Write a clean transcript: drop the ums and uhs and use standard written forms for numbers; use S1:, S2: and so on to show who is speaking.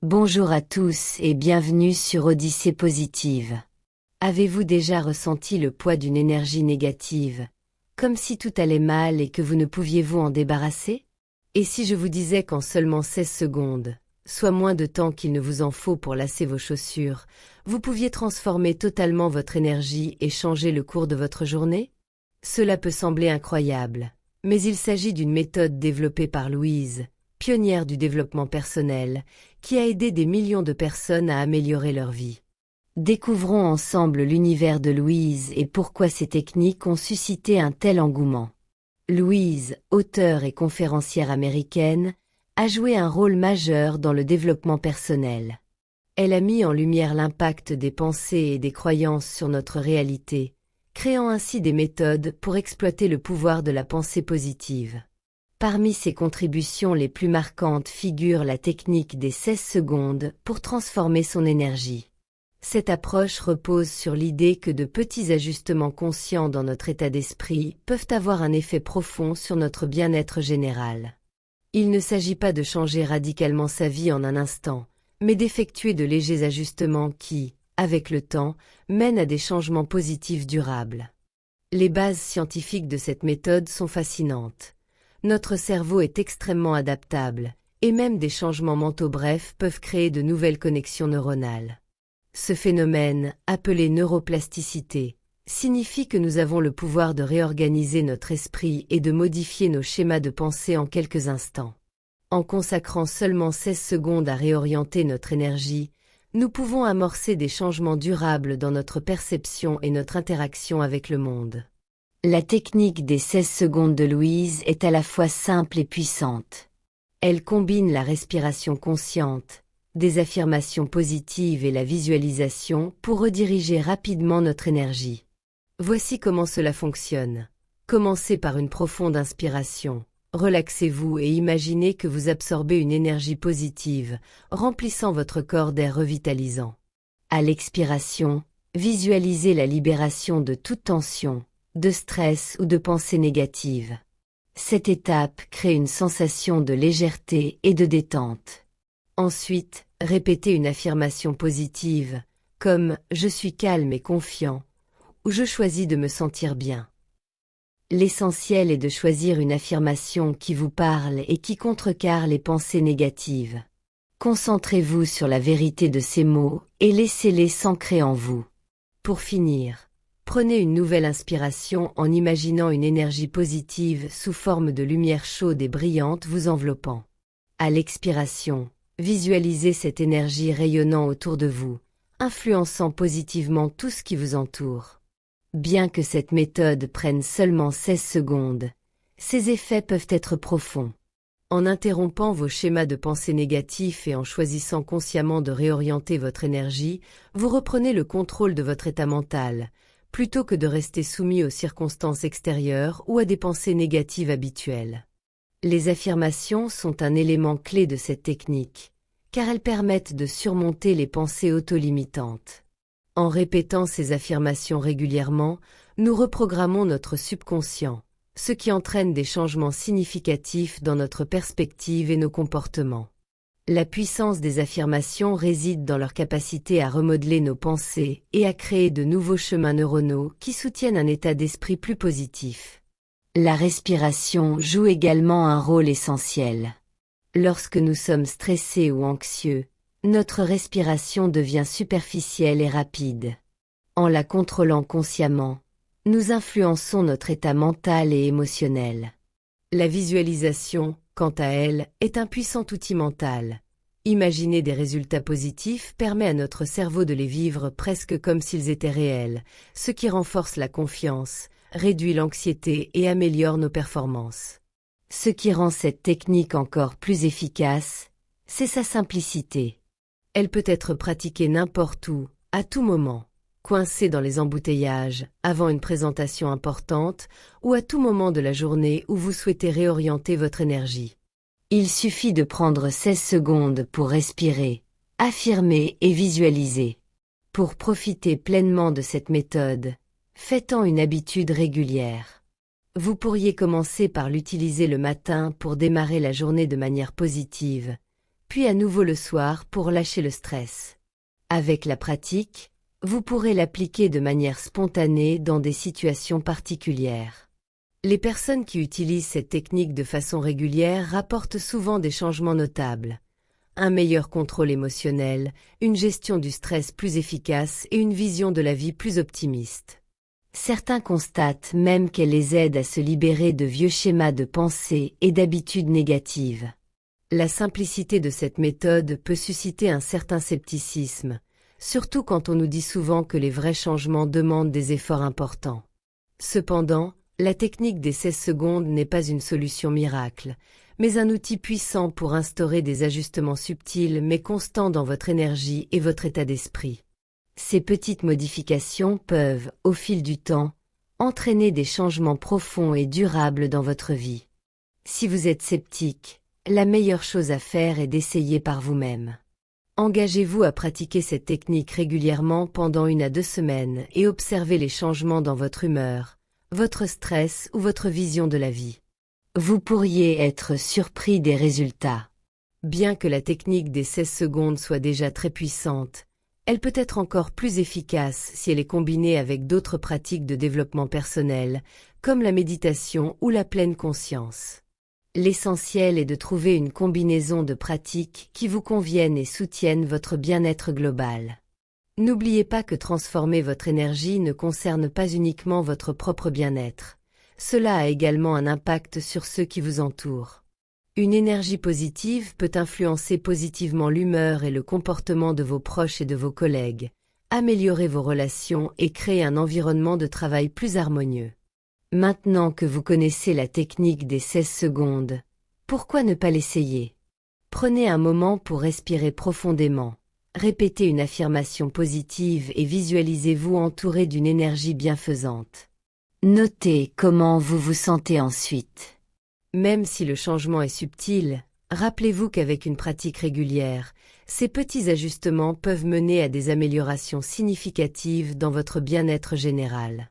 S1: Bonjour à tous et bienvenue sur Odyssée Positive. Avez-vous déjà ressenti le poids d'une énergie négative, comme si tout allait mal et que vous ne pouviez vous en débarrasser? Et si je vous disais qu'en seulement 16 secondes, soit moins de temps qu'il ne vous en faut pour lasser vos chaussures, vous pouviez transformer totalement votre énergie et changer le cours de votre journée? Cela peut sembler incroyable, mais il s'agit d'une méthode développée par Louise, pionnière du développement personnel, qui a aidé des millions de personnes à améliorer leur vie. Découvrons ensemble l'univers de Louise et pourquoi ces techniques ont suscité un tel engouement. Louise, auteure et conférencière américaine, a joué un rôle majeur dans le développement personnel. Elle a mis en lumière l'impact des pensées et des croyances sur notre réalité, créant ainsi des méthodes pour exploiter le pouvoir de la pensée positive. Parmi ses contributions les plus marquantes figure la technique des 16 secondes pour transformer son énergie. Cette approche repose sur l'idée que de petits ajustements conscients dans notre état d'esprit peuvent avoir un effet profond sur notre bien-être général. Il ne s'agit pas de changer radicalement sa vie en un instant, mais d'effectuer de légers ajustements qui, avec le temps, mènent à des changements positifs durables. Les bases scientifiques de cette méthode sont fascinantes. Notre cerveau est extrêmement adaptable, et même des changements mentaux brefs peuvent créer de nouvelles connexions neuronales. Ce phénomène, appelé neuroplasticité, signifie que nous avons le pouvoir de réorganiser notre esprit et de modifier nos schémas de pensée en quelques instants. En consacrant seulement 16 secondes à réorienter notre énergie, nous pouvons amorcer des changements durables dans notre perception et notre interaction avec le monde. La technique des 16 secondes de Louise est à la fois simple et puissante. Elle combine la respiration consciente, des affirmations positives et la visualisation pour rediriger rapidement notre énergie. Voici comment cela fonctionne. Commencez par une profonde inspiration. Relaxez-vous et imaginez que vous absorbez une énergie positive, remplissant votre corps d'air revitalisant. À l'expiration, visualisez la libération de toute tension, de stress ou de pensées négatives. Cette étape crée une sensation de légèreté et de détente. Ensuite, répétez une affirmation positive, comme « Je suis calme et confiant » ou « Je choisis de me sentir bien ». L'essentiel est de choisir une affirmation qui vous parle et qui contrecarre les pensées négatives. Concentrez-vous sur la vérité de ces mots et laissez-les s'ancrer en vous. Pour finir, prenez une nouvelle inspiration en imaginant une énergie positive sous forme de lumière chaude et brillante vous enveloppant. À l'expiration, visualisez cette énergie rayonnant autour de vous, influençant positivement tout ce qui vous entoure. Bien que cette méthode prenne seulement 16 secondes, ses effets peuvent être profonds. En interrompant vos schémas de pensée négatifs et en choisissant consciemment de réorienter votre énergie, vous reprenez le contrôle de votre état mental, plutôt que de rester soumis aux circonstances extérieures ou à des pensées négatives habituelles. Les affirmations sont un élément clé de cette technique, car elles permettent de surmonter les pensées autolimitantes. En répétant ces affirmations régulièrement, nous reprogrammons notre subconscient, ce qui entraîne des changements significatifs dans notre perspective et nos comportements. La puissance des affirmations réside dans leur capacité à remodeler nos pensées et à créer de nouveaux chemins neuronaux qui soutiennent un état d'esprit plus positif. La respiration joue également un rôle essentiel. Lorsque nous sommes stressés ou anxieux, notre respiration devient superficielle et rapide. En la contrôlant consciemment, nous influençons notre état mental et émotionnel. La visualisation, quant à elle, est un puissant outil mental. Imaginer des résultats positifs permet à notre cerveau de les vivre presque comme s'ils étaient réels, ce qui renforce la confiance, réduit l'anxiété et améliore nos performances. Ce qui rend cette technique encore plus efficace, c'est sa simplicité. Elle peut être pratiquée n'importe où, à tout moment, coincée dans les embouteillages, avant une présentation importante, ou à tout moment de la journée où vous souhaitez réorienter votre énergie. Il suffit de prendre 16 secondes pour respirer, affirmer et visualiser. Pour profiter pleinement de cette méthode, faites-en une habitude régulière. Vous pourriez commencer par l'utiliser le matin pour démarrer la journée de manière positive, puis à nouveau le soir pour lâcher le stress. Avec la pratique, vous pourrez l'appliquer de manière spontanée dans des situations particulières. Les personnes qui utilisent cette technique de façon régulière rapportent souvent des changements notables. Un meilleur contrôle émotionnel, une gestion du stress plus efficace et une vision de la vie plus optimiste. Certains constatent même qu'elle les aide à se libérer de vieux schémas de pensée et d'habitudes négatives. La simplicité de cette méthode peut susciter un certain scepticisme, surtout quand on nous dit souvent que les vrais changements demandent des efforts importants. Cependant, la technique des 16 secondes n'est pas une solution miracle, mais un outil puissant pour instaurer des ajustements subtils mais constants dans votre énergie et votre état d'esprit. Ces petites modifications peuvent, au fil du temps, entraîner des changements profonds et durables dans votre vie. Si vous êtes sceptique, la meilleure chose à faire est d'essayer par vous-même. Engagez-vous à pratiquer cette technique régulièrement pendant 1 à 2 semaines et observez les changements dans votre humeur, votre stress ou votre vision de la vie. Vous pourriez être surpris des résultats. Bien que la technique des 16 secondes soit déjà très puissante, elle peut être encore plus efficace si elle est combinée avec d'autres pratiques de développement personnel, comme la méditation ou la pleine conscience. L'essentiel est de trouver une combinaison de pratiques qui vous conviennent et soutiennent votre bien-être global. N'oubliez pas que transformer votre énergie ne concerne pas uniquement votre propre bien-être. Cela a également un impact sur ceux qui vous entourent. Une énergie positive peut influencer positivement l'humeur et le comportement de vos proches et de vos collègues, améliorer vos relations et créer un environnement de travail plus harmonieux. Maintenant que vous connaissez la technique des 16 secondes, pourquoi ne pas l'essayer? Prenez un moment pour respirer profondément, répétez une affirmation positive et visualisez-vous entouré d'une énergie bienfaisante. Notez comment vous vous sentez ensuite. Même si le changement est subtil, rappelez-vous qu'avec une pratique régulière, ces petits ajustements peuvent mener à des améliorations significatives dans votre bien-être général.